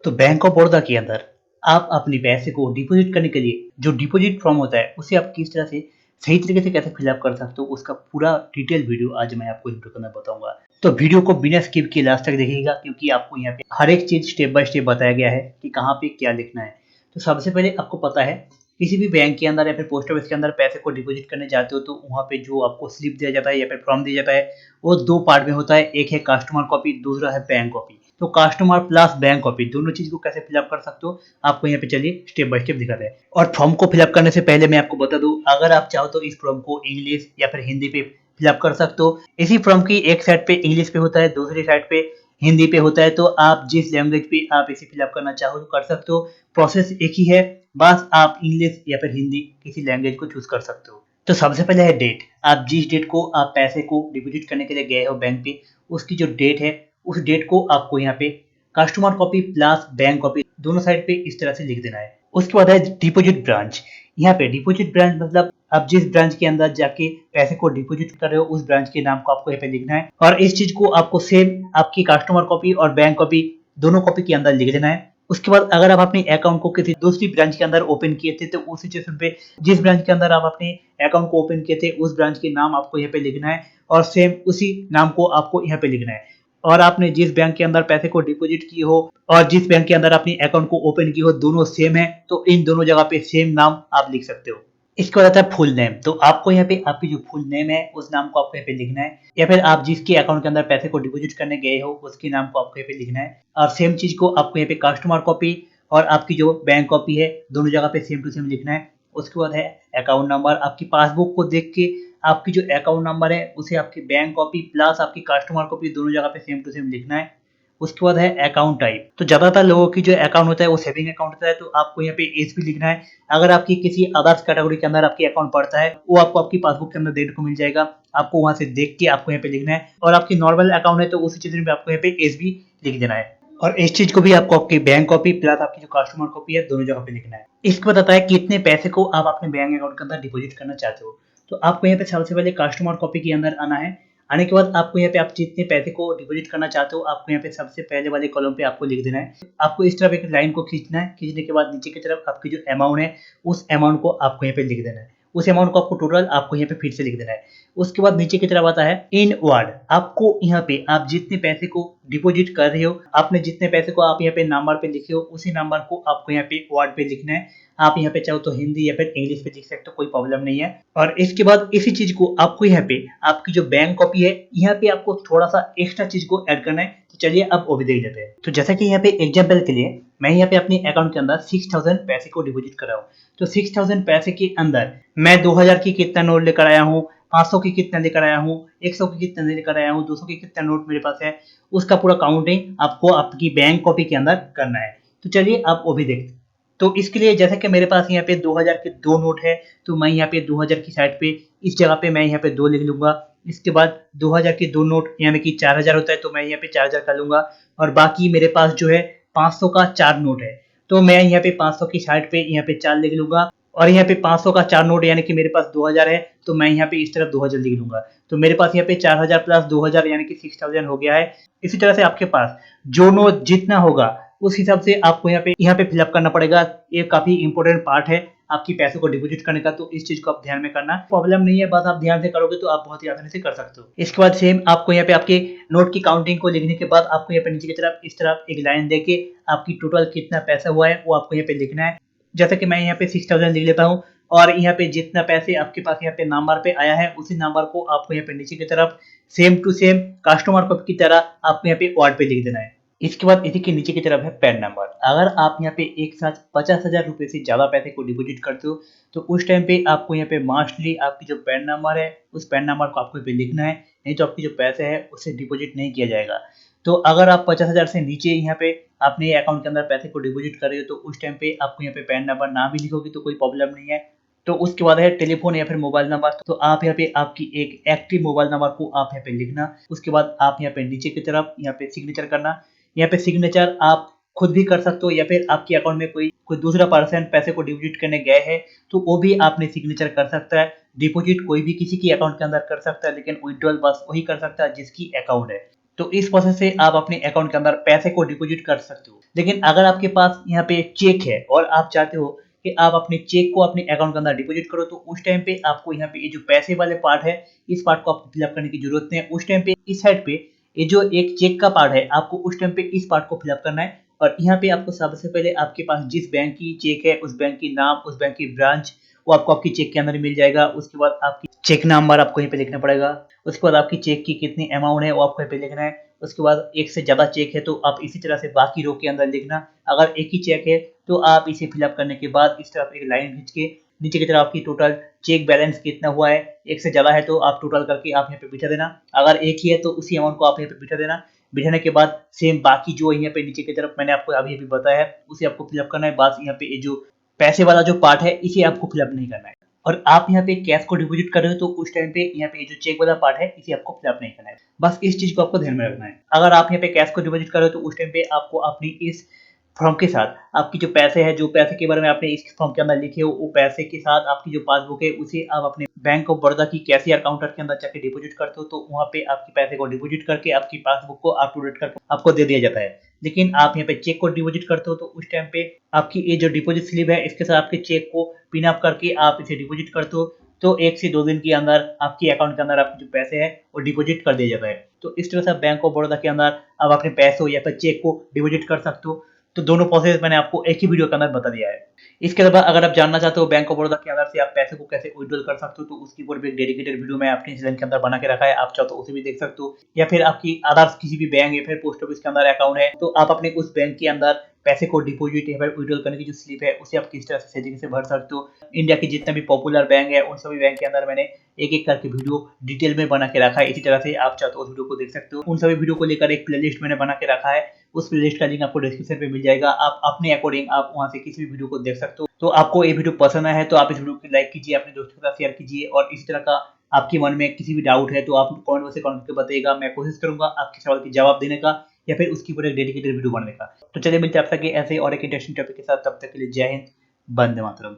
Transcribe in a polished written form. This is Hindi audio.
तो बैंक ऑफ बड़ौदा के अंदर आप अपने पैसे को डिपॉजिट करने के लिए जो डिपॉजिट फॉर्म होता है उसे आप किस तरह से सही तरीके से कैसे फिलअप कर सकते हो उसका पूरा डिटेल वीडियो आज मैं आपको इस वीडियो के अंदर बताऊंगा। तो वीडियो को बिना स्किप किए लास्ट तक देखिएगा क्योंकि आपको यहाँ पे हर एक चीज स्टेप बाय स्टेप बताया गया है कि कहाँ पे क्या लिखना है। तो सबसे पहले आपको पता है किसी भी बैंक के अंदर या फिर पोस्ट ऑफिस के अंदर पैसे को डिपॉजिट करने जाते हो तो वहाँ पे जो आपको स्लिप दिया जाता है या फिर फॉर्म दिया जाता है वो दो पार्ट में होता है। एक है कस्टमर कॉपी, दूसरा है बैंक कॉपी। तो कस्टमर प्लस बैंक कॉपी दोनों चीज को कैसे फिलअप कर सकते हो आपको यहाँ पे चलिए स्टेप बाय स्टेप दिखाते हैं। और फॉर्म को फिलअप करने से पहले मैं आपको बता दूं, अगर आप चाहो तो इस फॉर्म को इंग्लिश या फिर हिंदी पे फिलअप कर सकते हो। इसी फॉर्म की एक साइड पे इंग्लिश पे होता है, दूसरी साइड पे हिंदी पे होता है। तो आप जिस लैंग्वेज पे आप इसे फिलअप करना चाहो तो कर सकते हो। प्रोसेस एक ही है, बस आप इंग्लिश या फिर हिंदी किसी लैंग्वेज को चूज कर सकते हो। तो सबसे पहले है डेट। आप जिस डेट को आप पैसे को डिपॉजिट करने के लिए गए हो बैंक पे, उसकी जो डेट है उस डेट को आपको यहाँ पे customer copy plus bank copy दोनों साइड पे इस तरह से लिख देना है। उसके बाद है डिपॉजिट ब्रांच। यहाँ पे डिपॉजिट ब्रांच मतलब आप जिस ब्रांच के अंदर जाके पैसे को डिपॉजिट कर रहे हो उस ब्रांच के नाम को आपको यहाँ पे लिखना है। और इस चीज को आपको सेम आपकी कस्टमर कॉपी और बैंक कॉपी दोनों कॉपी के अंदर लिख देना है। उसके बाद अगर आप अपने अकाउंट को किसी दूसरी ब्रांच के अंदर ओपन किए थे तो उस सिचुएशन पे जिस ब्रांच के अंदर आप अपने अकाउंट को ओपन किए थे उस ब्रांच के नाम आपको यहाँ पे लिखना है और सेम उसी नाम को आपको यहाँ पे लिखना है। और आपने जिस बैंक के अंदर पैसे को डिपॉजिट किए हो और जिस बैंक के अंदर अपनी अकाउंट को ओपन किए हो दोनों सेम है तो इन दोनों जगह पे सेम नाम आप लिख सकते हो। इसके बाद आता है फुल नेम। तो आपको यहाँ पे आपकी जो फुल नेम है उस नाम को आपको यहाँ पे लिखना है या फिर आप जिसके अकाउंट के अंदर पैसे को डिपॉजिट करने गए हो उसके नाम को आपको यहाँ पे लिखना है। और सेम चीज को आपको यहाँ पे कस्टमर कॉपी और आपकी जो बैंक कॉपी है दोनों जगह पे सेम टू सेम लिखना है। उसके बाद है अकाउंट नंबर। आपकी पासबुक को देख के आपकी जो अकाउंट नंबर है उसे आपकी बैंक कॉपी प्लस आपकी कस्टमर कॉपी दोनों जगह पे सेम टू सेम लिखना है। उसके बाद है अकाउंट टाइप। तो ज्यादातर लोगों की जो अकाउंट होता है वो सेविंग अकाउंट होता है तो आपको यहाँ पे एसबी लिखना है। अगर आपकी किसी अदर्स कैटेगरी के अंदर आपकी अकाउंट पड़ता है वो आपको आपकी पासबुक के अंदर देखने को मिल जाएगा। आपको वहां से देख के आपको यहाँ पे लिखना है। और आपकी नॉर्मल अकाउंट है तो उसी चीज में आपको यहाँ पे एसबी लिख देना है। और इस चीज को भी आपको आपकी बैंक कॉपी प्लस आपकी जो कस्टमर कॉपी है दोनों जगह पे लिखना है। इसके बाद आता है कितने पैसे को आप अपने बैंक अकाउंट के अंदर डिपॉजिट करना चाहते हो। तो आपको यहाँ पे सबसे पहले कस्टमर कॉपी के अंदर आना है। आने के बाद आपको यहाँ पे आप जितने पैसे को डिपॉजिट करना चाहते हो आपको यहाँ पे सबसे पहले वाले कॉलम पे आपको लिख देना है। आपको इस तरफ एक लाइन को खींचना है, खींचने के बाद नीचे की तरफ आपकी जो अमाउंट है उस अमाउंट को आपको यहाँ पे लिख देना है। उस अमाउंट को आपको टोटल आपको यहाँ पे फिर से लिख देना है। उसके बाद नीचे की तरफ आता है इन वर्ड। आपको यहाँ पे आप जितने पैसे को डिपॉजिट कर रहे हो आपने जितने पैसे को आप यहाँ पे नंबर पे लिखे हो उसी नंबर को आपको यहाँ पे वर्ड पे लिखना है। आप यहाँ पे चाहो तो हिंदी या फिर इंग्लिश पे लिख सकते हो, कोई प्रॉब्लम नहीं है। और इसके बाद इसी चीज को आपको यहाँ पे आपकी जो बैंक कॉपी है यहाँ पे आपको थोड़ा सा एक्स्ट्रा चीज को ऐड करना है। तो चलिए अब वो भी देख लेते हैं। तो जैसा कि यहाँ पे एग्जाम्पल के लिए मैं यहाँ पे अपने अकाउंट के अंदर 6000 पैसे को डिपॉजिट कर रहा हूँ। तो 6000 पैसे के अंदर मैं 2000 की कितना नोट लेकर आया हूँ, 500 की कितना लेकर आया हूँ, 100 की कितना लेकर आया हूँ, 200 की कितना नोट मेरे पास है, उसका पूरा काउंटिंग आपको आपकी बैंक कॉपी के अंदर करना है। तो चलिए आप वो भी देखते हैं। तो इसके लिए जैसा कि मेरे पास यहाँ पे 2000 के दो नोट है तो मैं यहाँ पे 2000 की साइड पे इस जगह पे मैं यहाँ पे 2 लिख लूंगा। इसके बाद 2000 के दो नोट यानी कि 4000 होता है तो मैं यहाँ पे 4000 कर लूंगा। और बाकी मेरे पास जो है 500 का 4 नोट है तो मैं यहाँ पे 500 की साइड पे यहाँ पे 4 लिख लूंगा। और यहाँ पे 500 का 4 नोट यानी कि मेरे पास 2000 है तो मैं यहाँ पे इस तरफ 2000 लिख लूंगा। तो मेरे पास यहाँ पे 4000 प्लस 2000 यानी कि 6000 हो गया है। इसी तरह से आपके पास जो नोट जितना होगा उस हिसाब से आपको यहाँ पे फिलअप करना पड़ेगा। ये काफी इंपॉर्टेंट पार्ट है आपकी पैसे को डिपॉजिट करने का। तो इस चीज को आप ध्यान में करना, प्रॉब्लम नहीं है, बस आप ध्यान से करोगे तो आप बहुत ही आसानी से कर सकते हो। इसके बाद सेम आपको यहाँ पे आपके नोट की काउंटिंग को लिखने के बाद आपको यहाँ पे नीचे की तरफ इस तरफ एक लाइन देके आपकी टोटल कितना पैसा हुआ है वो आपको यहाँ पे लिखना है। जैसे कि मैं यहाँ पे 6000 लिख लेता हूँ और यहाँ पे जितना पैसे आपके पास यहाँ पे नंबर पे आया है उसी नंबर को आपको यहाँ पे नीचे की तरफ सेम टू सेम कस्टमर को की तरह आपको यहाँ पे वर्ड पे लिख देना है। इसके बाद इसी के नीचे की तरफ है पैन नंबर। अगर आप यहाँ पे एक साथ 50,000 रुपए से ज्यादा पैसे को डिपॉजिट करते हो तो उस टाइम पे आपको यहाँ पे मास्टली आपकी जो पैन नंबर है उस पैन नंबर को आपको यहाँ पे लिखना है, नहीं तो आपकी जो पैसे है उससे डिपॉजिट नहीं किया जाएगा। तो अगर आप 50,000 से नीचे यहाँ पे अपने अकाउंट के अंदर पैसे को डिपॉजिट कर रहे हो तो उस टाइम पे आपको यहाँ पे पैन नंबर ना भी लिखोगे तो कोई प्रॉब्लम नहीं है। तो उसके बाद है टेलीफोन या फिर मोबाइल नंबर। तो आप यहाँ पे आपकी एक एक्टिव मोबाइल नंबर को आप यहाँ पे लिखना। उसके बाद आप यहाँ पे नीचे की तरफ यहाँ पे सिग्नेचर करना। यहाँ पे सिग्नेचर आप खुद भी कर सकते हो या फिर आपके अकाउंट में कोई दूसरा पर्सन पैसे को डिपॉजिट करने गए हैं तो वो भी आपने सिग्नेचर कर सकता है। डिपॉजिट कोई भी किसी की अकाउंट के अंदर कर सकता है लेकिन विड्रॉल बस वही कर सकता है जिसकी अकाउंट है। तो इस प्रोसेस से आप अपने अकाउंट के अंदर पैसे को डिपॉजिट कर सकते हो। लेकिन अगर आपके पास यहाँ पे चेक है और आप चाहते हो कि आप अपने चेक को अपने अकाउंट के अंदर डिपॉजिट करो, तो उस टाइम पे आपको यहाँ पे ये जो पैसे वाले पार्ट है, इस पार्ट को आपको फिलअप करने की जरूरत नहीं है। उस टाइम पे इस साइड पे ये जो एक चेक का पार्ट है, आपको उस टाइम पे इस पार्ट को फिलअप करना है। और यहाँ पे आपको सबसे पहले आपके पास जिस बैंक की चेक है, उस बैंक की नाम, उस बैंक की ब्रांच, वो आपको आपकी चेक के अंदर मिल जाएगा। उसके बाद आपकी चेक नंबर आपको यहीं पे लिखना पड़ेगा। उसके बाद आपकी चेक की कितनी अमाउंट है वो आपको यहाँ पे लिखना है। उसके बाद एक से ज़्यादा चेक है तो आप इसी तरह से बाकी रो के अंदर लिखना। अगर एक ही चेक है तो आप इसे फिलअप करने के बाद इस तरफ एक लाइन खींच के नीचे की तरफ आपकी टोटल चेक बैलेंस कितना हुआ है, एक से ज़्यादा है तो आप टोटल करके आप यहाँ पे बिठा देना। अगर एक ही है तो उसी अमाउंट को आप यहाँ पे बिठा देना। बिठाने के बाद सेम बाकी जो यहाँ पे नीचे की तरफ मैंने आपको अभी अभी बताया है उसे आपको फिलअप करना है। बस यहाँ पे ये जो पैसे वाला जो पार्ट है इसे आपको फिलअप नहीं करना है। और आप यहाँ पे कैश को डिपॉजिट कर रहे हो तो उस टाइम पे यहाँ पे जो चेक वाला पार्ट है इसे आपको फिलअप नहीं करना है। बस इस चीज को आपको ध्यान में रखना है। अगर आप यहाँ पे कैश को डिपॉजिट कर रहे हो तो उस टाइम पे आपको अपनी इस फॉर्म के साथ आपकी जो पैसे है, जो पैसे के बारे में आपने इस फॉर्म के अंदर लिखे हो, वो पैसे के साथ आपकी जो पासबुक है उसे आप अपने बैंक ऑफ बड़ौदा की कैशियर काउंटर के अंदर जाके डिपॉजिट करते हो, तो वहाँ पे आपके पैसे को डिपॉजिट करके आपकी पासबुक को अप टू डेट करके आपको दे दिया जाता है। लेकिन आप यहाँ पे चेक को डिपॉजिट करते हो तो उस टाइम पे आपकी ये जो डिपॉजिट स्लिप है इसके साथ आपके चेक को पिन अप करके आप इसे डिपॉजिट करते हो, तो 1 से 2 दिन के अंदर आपके अकाउंट के अंदर आपके जो पैसे हैं वो डिपॉजिट कर दिया जाता है। तो इस तरह से बैंक ऑफ बड़ौदा के अंदर आप अपने पैसों या फिर चेक को डिपॉजिट कर सकते हो। तो दोनों प्रोसेस मैंने आपको एक ही वीडियो के अंदर बता दिया है। इसके अलावा अगर आप जानना चाहते हो बैंक ऑफ बड़ौदा के अंदर से आप पैसे को कैसे विड्रॉल कर सकते हो, तो उसकी ऊपर भी एक डेडिकेटेड वीडियो मैं अपने चैनल के अंदर बना के रखा है, आप चाहो तो उसे भी देख सकते हो। या फिर आपकी अदर्स किसी भी बैंक या फिर पोस्ट ऑफिस के अंदर अकाउंट है तो आप अपने उस बैंक के अंदर पैसे को डिपॉजिट या फिर विड्रॉल करने की जो स्लिप है उसे आप किस तरह से तरीके से भर सकते हो। इंडिया के जितने भी पॉपुलर बैंक है उन सभी बैंक के अंदर मैंने एक एक करके वीडियो डिटेल में बना के रखा है। इसी तरह से आप चाहो तो उस वीडियो को देख सकते हो। उन सभी वीडियो को लेकर एक प्लेलिस्ट मैंने बना के रखा है, उस प्लेलिस्ट का लिंक आपको डिस्क्रिप्शन पे मिल जाएगा। आप अपने अकॉर्डिंग आप वहां से किसी भी वीडियो को देख सकते हो। तो आपको ये वीडियो पसंद आया है तो आप इस वीडियो को लाइक कीजिए, अपने दोस्तों के साथ शेयर कीजिए, और इसी तरह का आपके मन में किसी भी डाउट है तो आप कमेंट बॉक्स से कमेंट करके बताइएगा। मैं कोशिश करूंगा आपके सवाल के जवाब देने का या फिर उसके ऊपर एक डेडिकेटेड वीडियो बनाने का। तो चलिए मिलते हैं आप सके ऐसे और एक इंटरेस्टिंग टॉपिक के साथ, तब तक के लिए जय हिंद, वंदे मातरम।